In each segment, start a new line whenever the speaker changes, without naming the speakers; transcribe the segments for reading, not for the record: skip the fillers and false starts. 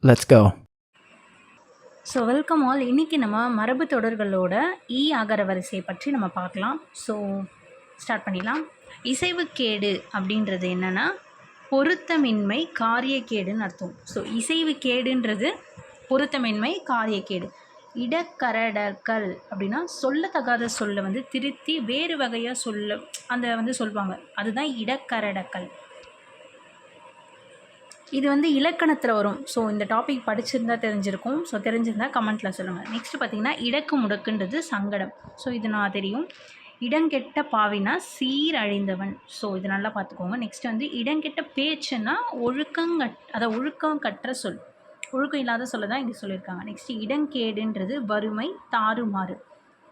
Let's go.
So welcome all. இன்றைக்கி நம்ம மரபு தொடர்களோட ஆகர வரிசையை பற்றி நம்ம பார்க்கலாம். ஸோ ஸ்டார்ட் பண்ணிடலாம். இசைவுக்கேடு அப்படின்றது என்னென்னா பொருத்தமின்மை காரியக்கேடுன்னு அர்த்தம். ஸோ இசைவுக்கேடுன்றது பொருத்தமின்மை காரியக்கேடு. இடக்கரடர்கள் அப்படின்னா சொல்லத்தகாத சொல்லை வந்து திருத்தி வேறு வகையாக சொல்லுவாங்க. அதுதான் இடக்கரடர்கள். இது வந்து இலக்கணத்தில் வரும். ஸோ இந்த டாபிக் படிச்சிருந்தா தெரிஞ்சிருக்கும். ஸோ தெரிஞ்சிருந்தால் கமெண்ட்டில் சொல்லுங்கள். நெக்ஸ்ட்டு பார்த்திங்கன்னா இடக்கு முடக்குன்றது சங்கடம். ஸோ இது நான் தெரியும். இடங்கெட்ட பாவினா சீரழிந்தவன். ஸோ இது நல்லா பார்த்துக்கோங்க. நெக்ஸ்ட் வந்து இடங்கெட்ட பேச்சுன்னா ஒழுக்கம் கற்ற சொல். ஒழுக்கம் இல்லாத சொல்ல தான் இங்கே சொல்லியிருக்காங்க. நெக்ஸ்ட்டு இடங்கேடுன்றது வறுமை தாறுமாறு.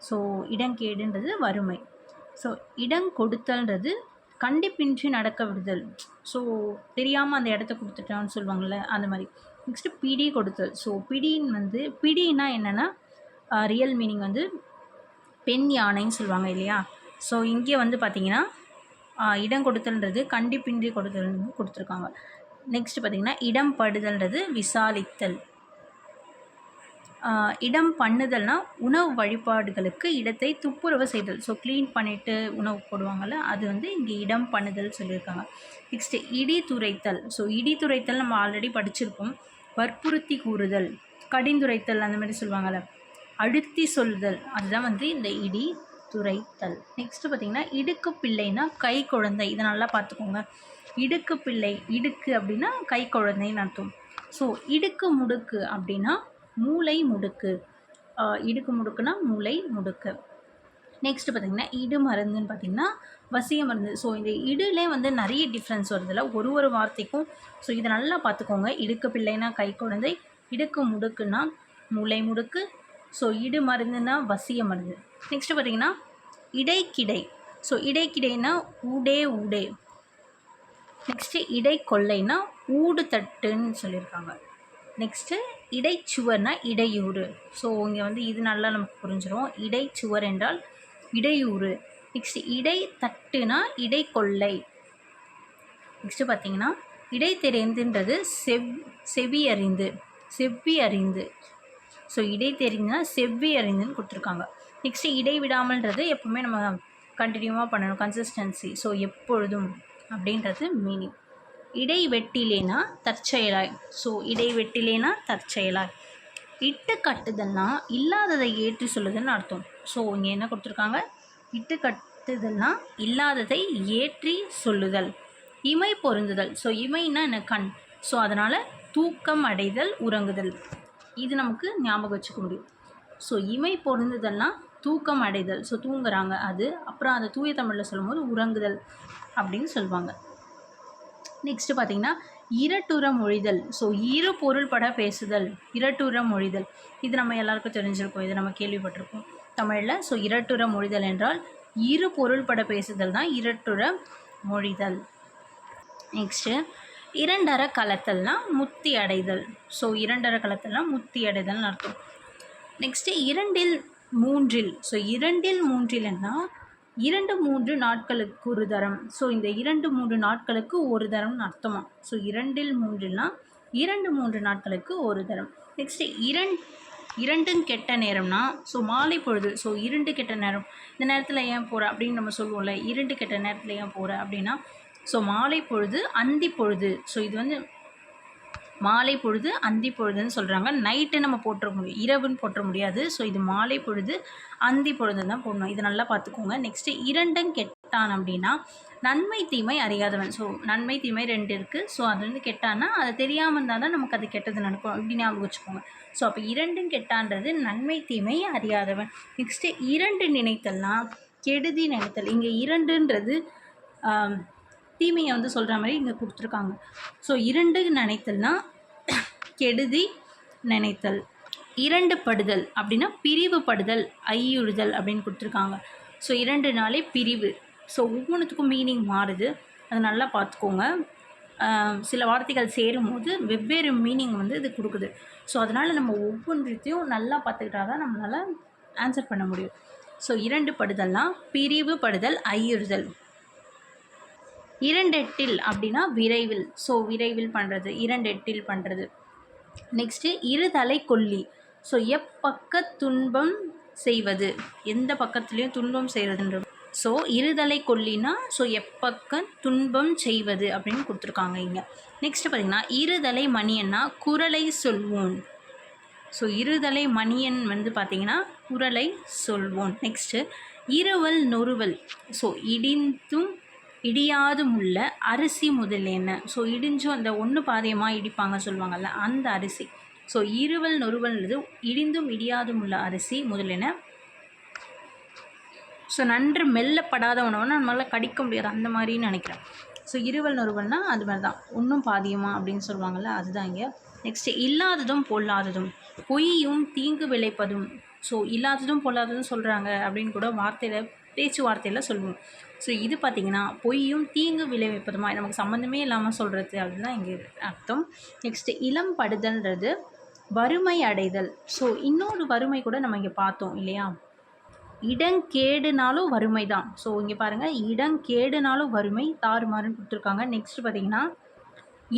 ஸோ இடங்கேடுன்றது வறுமை. ஸோ இடங்கொடுத்தல்ன்றது கண்டிப்பின்றி நடக்க விடுதல். ஸோ தெரியாமல் அந்த இடத்த கொடுத்துட்டான்னு சொல்லுவாங்கள்ல, அந்த மாதிரி. நெக்ஸ்ட்டு பிடி கொடுத்தல். ஸோ பிடின்னா என்னென்னா ரியல் மீனிங் வந்து பெண் யானைன்னு சொல்லுவாங்க இல்லையா. ஸோ இங்கே வந்து பார்த்திங்கன்னா இடம் கொடுத்தல்ன்றது கண்டிப்பின்றி கொடுத்தல்னு கொடுத்துருக்காங்க. நெக்ஸ்ட்டு பார்த்திங்கன்னா இடம் படுதல்ன்றது விசாலித்தல். இடம் பண்ணுதல்னா உணவு வழிபாடுகளுக்கு இடத்தை துப்புரவு செய்தல். ஸோ க்ளீன் பண்ணிவிட்டு உணவு போடுவாங்கள்ல, அது வந்து இங்கே இடம் பண்ணுதல் சொல்லியிருக்காங்க. நெக்ஸ்ட்டு இடித்துரைத்தல். ஸோ இடித்துரைத்தல் நம்ம ஆல்ரெடி படிச்சிருக்கோம். வற்புறுத்தி கூறுதல், கடிந்துரைத்தல் அந்த மாதிரி சொல்லுவாங்கள்ல, அழுத்தி சொல்லுதல், அதுதான் வந்து இந்த இடித்துரைத்தல். நெக்ஸ்ட்டு பார்த்திங்கன்னா இடுக்கு பிள்ளைனா கை குழந்தை. இதை நல்லா பார்த்துக்கோங்க. இடுக்கு பிள்ளை, இடுக்கு அப்படின்னா கை குழந்தைன்னு அர்த்தம். ஸோ இடுக்கு முடுக்கு அப்படின்னா மூளை முடுக்கு. இடுக்கு முடுக்குனா மூளை முடுக்கு. நெக்ஸ்ட்டு பார்த்திங்கன்னா இடு மருந்துன்னு பார்த்திங்கன்னா வசிய மருந்து. ஸோ இந்த இடுலே வந்து நிறைய டிஃப்ரென்ஸ் வருதில்ல ஒரு வார்த்தைக்கும். ஸோ இதை நல்லா பார்த்துக்கோங்க. இடுக்கு பிள்ளைனா கை குழந்தை, இடுக்கு முடுக்குன்னா மூளை முடுக்கு. ஸோ இடு மருந்துன்னா வசிய மருந்து. நெக்ஸ்ட்டு பார்த்திங்கன்னா இடைக்கிடை. ஸோ இடைக்கிடைனா ஊடே. நெக்ஸ்ட்டு இடை கொள்ளைனா ஊடு தட்டுன்னு சொல்லியிருக்காங்க. நெக்ஸ்ட்டு இடைச்சுவர்னா இடையூறு. ஸோ இங்கே வந்து இது நல்லா நமக்கு புரிஞ்சிடும். இடைச்சுவர் என்றால் இடையூறு. நெக்ஸ்ட்டு இடை தட்டுனா இடைக்கொள்ளை. நெக்ஸ்ட்டு பார்த்திங்கன்னா இடைத்தெரிந்துன்றது செவ்வி அறிந்து. ஸோ இடைத்தெரிந்துனா செவ்வி அறிந்துன்னு கொடுத்துருக்காங்க. நெக்ஸ்ட்டு இடைவிடாமல்ன்றது எப்போவுமே நம்ம கண்டினியூவாக பண்ணணும், கன்சிஸ்டன்சி. ஸோ எப்பொழுதும் அப்படின்றது மீனிங். இடைவெட்டிலேனா தற்செயலாய். ஸோ இடைவெட்டிலேனா தற்செயலாய். இட்டு கட்டுதல்னா இல்லாததை ஏற்றி சொல்லுதல்னு அர்த்தம். ஸோ இங்கே என்ன கொடுத்துருக்காங்க? இட்டு கட்டுதல்னா இல்லாததை ஏற்றி சொல்லுதல். இமை பொருந்துதல். ஸோ இமைன்னா என்ன? கண். ஸோ அதனால் தூக்கம் அடைதல், உறங்குதல். இது நமக்கு ஞாபகம் வச்சுக்க முடியும். ஸோ இமை பொருந்துதல்னா தூக்கம் அடைதல். ஸோ தூங்குறாங்க அது. அப்புறம் அதை தூய தமிழில் சொல்லும்போது உறங்குதல் அப்படின்னு சொல்லுவாங்க. நெக்ஸ்ட்டு பார்த்திங்கன்னா இரட்டுற மொழிதல். ஸோ இரு பொருள்பட பேசுதல், இரட்டுற மொழிதல். இது நம்ம எல்லாருக்கும் தெரிஞ்சிருக்கோம். இது நம்ம கேள்விப்பட்டிருக்கோம் தமிழில். ஸோ இரட்டுற மொழிதல் என்றால் இரு பொருள்பட பேசுதல் தான் இரட்டுற மொழிதல். நெக்ஸ்ட்டு இரண்டர கலத்தல்னா முத்தி அடைதல். ஸோ இரண்டர கலத்தல்னா முத்தி அடைதல்னு அர்த்தம். நெக்ஸ்ட்டு இரண்டில் மூன்றில். ஸோ இரண்டில் மூன்றில்னா 2-3 நாட்களுக்கு ஒரு தரம். ஸோ இந்த 2-3 நாட்களுக்கு ஒரு தரம்னு அர்த்தமா. ஸோ 2-3னா 2-3 நாட்களுக்கு ஒரு தரம். நெக்ஸ்ட்டு இரண்டும் கெட்ட நேரம்னா ஸோ மாலை பொழுது. ஸோ இருண்டு கெட்ட நேரம், இந்த நேரத்தில் ஏன் போகிற அப்படின்னு நம்ம சொல்லுவோம்ல. இருண்டு கெட்ட நேரத்தில் ஏன் போகிற அப்படின்னா ஸோ மாலை பொழுது, அந்தி பொழுது. ஸோ இது வந்து மாலை பொழுது, அந்தி பொழுதுன்னு சொல்கிறாங்க. நைட்டு நம்ம போட்டுற முடியும், இரவுன்னு போட்டுற முடியாது. ஸோ இது மாலை பொழுது, அந்தி பொழுது தான் போடணும். இது நல்லா பார்த்துக்கோங்க. நெக்ஸ்ட்டு இரண்டும் கெட்டான் அப்படின்னா நன்மை தீமை அறியாதவன். ஸோ நன்மை தீமை 2 இருக்குது. ஸோ அது வந்து கெட்டான்னா அது தெரியாமல் இருந்தால் தான் நமக்கு அது கெட்டது நடக்கும். இப்படி ஞாபகம் வச்சுக்கோங்க. ஸோ அப்போ இரண்டும் கெட்டான்றது நன்மை தீமை அறியாதவன். நெக்ஸ்ட்டு இரண்டு நினைத்தல்னா கெடுதி நினைத்தல். இங்கே இரண்டுன்றது தீமையை வந்து சொல்கிற மாதிரி இங்கே கொடுத்துருக்காங்க. ஸோ இரண்டு நினைத்தல்னா கெடுதி நினைத்தல். இரண்டு படுதல் அப்படின்னா பிரிவுபடுதல், ஐயுறுதல் அப்படின்னு கொடுத்துருக்காங்க. ஸோ 2 நாளே பிரிவு. ஸோ ஒவ்வொன்றுத்துக்கும் மீனிங் மாறுது, அதை நல்லா பார்த்துக்கோங்க. சில வார்த்தைகள் சேரும்போது வெவ்வேறு மீனிங் வந்து இது கொடுக்குது. ஸோ அதனால் நம்ம ஒவ்வொன்றத்தையும் நல்லா பார்த்துக்கிட்டா தான் நம்மளால் ஆன்சர் பண்ண முடியும். ஸோ இரண்டு படுதல்னால் பிரிவுபடுதல், ஐயுறுதல். இரண்டெட்டில் அப்படின்னா விரைவில். ஸோ விரைவில் பண்ணுறது, இரண்டெட்டில் பண்ணுறது. நெக்ஸ்ட்டு இருதலை கொல்லி. ஸோ எப்பக்க துன்பம் செய்வது, எந்த பக்கத்துலேயும் துன்பம் செய்கிறதுன்றது. ஸோ இருதலை கொல்லினா ஸோ எப்பக்க துன்பம் செய்வது அப்படின்னு கொடுத்துருக்காங்க இங்கே. நெக்ஸ்ட்டு பார்த்திங்கன்னா இருதலை மணியன்னா குரலை சொல்வோன். ஸோ இருதலை மணியன் வந்து பார்த்திங்கன்னா குரலை சொல்வோன். நெக்ஸ்ட்டு இருவல் நொறுவல். ஸோ இடிந்தும் இடியாதும் உள்ள அரிசி முதலியன. ஸோ இடிஞ்சும் அந்த ஒன்று பாதையமாக இடிப்பாங்க சொல்லுவாங்கள்ல, அந்த அரிசி. ஸோ இருவல் நொறுவல்ன்றது இடிந்தும் இடியாதும் உள்ள அரிசி முதலியன. ஸோ நன்று மெல்லப்படாத உணவுனா நம்மளால் கடிக்க முடியாது, அந்த மாதிரின்னு நினைக்கிறேன். ஸோ இருவல் நொறுவல்னால் அது மாதிரி தான், ஒன்றும் பாதியமா அப்படின்னு சொல்லுவாங்கள்ல, அதுதான் இங்கே. நெக்ஸ்ட்டு இல்லாததும் பொல்லாததும். பொய்யும் தீங்கு விளைப்பதும். ஸோ இல்லாததும் பொல்லாததும் சொல்கிறாங்க அப்படின்னு கூட வார்த்தையில், பேச்சுவார்த்தையில் சொல்லுவோம். ஸோ இது பார்த்திங்கன்னா பொய்யும் தீங்கு விளைவிப்பதுமா, நமக்கு சம்மந்தமே இல்லாமல் சொல்கிறது, அதுதான் இங்கே அர்த்தம். நெக்ஸ்ட்டு இளம் படுதல்ன்றது வறுமை அடைதல். ஸோ இன்னொரு வறுமை கூட நம்ம இங்கே பார்த்தோம் இல்லையா, இடங்கேடுனாலும் வறுமை தான். ஸோ இங்கே பாருங்கள், இடங்கேடுனாலும் வறுமை, தாறுமாறுன்னு கொடுத்துருக்காங்க. நெக்ஸ்ட்டு பார்த்திங்கன்னா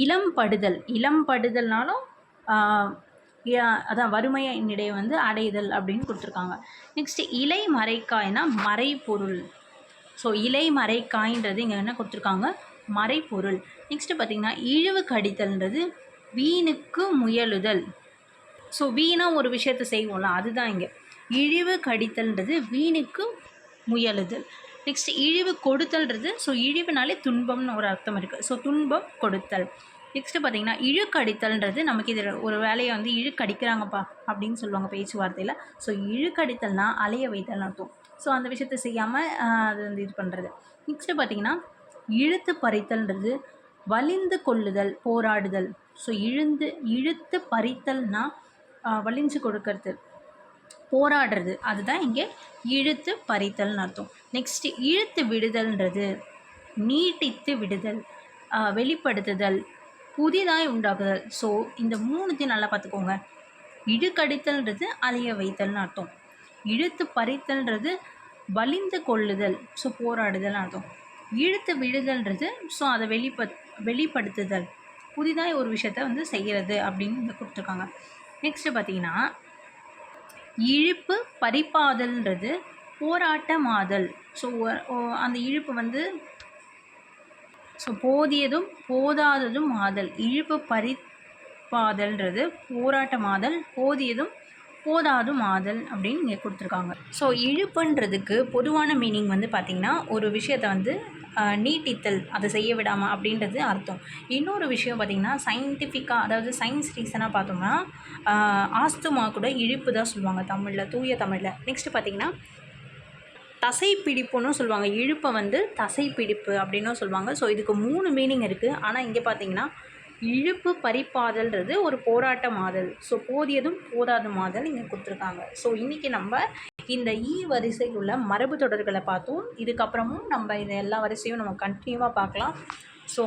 இளம் படுதல். இளம் படுதல்னாலும் அதான் வறுமையினிடையே வந்து அடைதல் அப்படின்னு கொடுத்துருக்காங்க. நெக்ஸ்ட்டு இலை மறைக்காய்னா மறைப்பொருள். ஸோ இலை மறைக்காய்ன்றது இங்கே என்ன கொடுத்துருக்காங்க, மறைப்பொருள். நெக்ஸ்ட்டு பார்த்திங்கன்னா இழிவு கடித்தல்ன்றது வீணுக்கு முயலுதல். ஸோ வீணாக ஒரு விஷயத்தை செய்வோம்ல, அதுதான் இங்கே இழிவு கடித்தல்ன்றது வீணுக்கு முயலுதல். நெக்ஸ்ட்டு இழிவு கொடுத்தல்ன்றது, ஸோ இழிவுனாலே துன்பம்னு ஒரு அர்த்தம் இருக்குது. ஸோ துன்பம் கொடுத்தல். நெக்ஸ்ட்டு பார்த்திங்கன்னா இழுக்கடித்தல்ன்றது, நமக்கு இதில் ஒரு வேலையை வந்து இழுக்கடிக்கிறாங்கப்பா அப்படின்னு சொல்லுவாங்க பேச்சுவார்த்தையில். ஸோ இழுக்கடித்தல்னா அலைய வைத்தல்னு அர்த்தம். ஸோ அந்த விஷயத்தை செய்யாமல் அது வந்து இது பண்ணுறது. நெக்ஸ்ட்டு பார்த்திங்கன்னா இழுத்து பறித்தல்ன்றது வலிந்து கொள்ளுதல், போராடுதல். ஸோ இழுத்து பறித்தல்னா வலிஞ்சு கொடுக்கறது, போராடுறது, அதுதான் இங்கே இழுத்து பறித்தல்னு அர்த்தம். நெக்ஸ்ட்டு இழுத்து விடுதல்ன்றது நீட்டித்து விடுதல், வெளிப்படுத்துதல், புதிதாய் உண்டாக்குதல். ஸோ இந்த மூணுத்தையும் நல்லா பார்த்துக்கோங்க. இழுக்கடித்தல்ன்றது அலைய வைத்தல்னு அர்த்தம். இழுத்து பறித்தல்ன்றது வலிந்து கொள்ளுதல், ஸோ போராடுதல்னு அர்த்தம். இழுத்து விடுதல்ன்றது ஸோ அதை வெளிப்படுத்துதல், புதிதாய் ஒரு விஷயத்த வந்து செய்கிறது அப்படின்னு இங்கே கொடுத்துருக்காங்க. நெக்ஸ்ட்டு பார்த்திங்கன்னா இழுப்பு பறிப்பாதல்ன்றது போராட்டமாதல். ஸோ அந்த இழுப்பு வந்து ஸோ போதியதும் போதாததும் ஆதல். இழுப்பு பறிப்பாதல்ன்றது போராட்டமாதல், போதியதும் போதாதும் ஆதல் அப்படின்னு இங்கே கொடுத்துருக்காங்க. ஸோ இழுப்புன்றதுக்கு பொதுவான மீனிங் வந்து பார்த்திங்கன்னா ஒரு விஷயத்தை வந்து நீட்டித்தல், அதை செய்ய விடாமல் அப்படின்றது அர்த்தம். இன்னொரு விஷயம் பார்த்திங்கன்னா சயின்டிஃபிக்காக, அதாவது சயின்ஸ் ரீசனாக பார்த்தோம்னா ஆஸ்துமா கூட இழுப்பு தான் சொல்லுவாங்க தமிழில், தூய தமிழில். நெக்ஸ்ட்டு பார்த்திங்கன்னா தசைப்பிடிப்புன்னு சொல்லுவாங்க. இழுப்பை வந்து தசைப்பிடிப்பு அப்படின்னும் சொல்லுவாங்க. ஸோ இதுக்கு 3 மீனிங் இருக்குது. ஆனால் இங்கே பார்த்திங்கன்னா இழுப்பு பறிப்பாதல்ன்றது ஒரு போராட்டமாதல். ஸோ போதியதும் போதாதுமாதல் இங்கே கொடுத்துருக்காங்க. ஸோ இன்றைக்கி நம்ம இந்த வரிசையில் உள்ள மரபு தொடர்களை பார்த்தோம். இதுக்கப்புறமும் நம்ம இந்த எல்லா வரிசையும் நம்ம கண்டினியூவாக பார்க்கலாம். ஸோ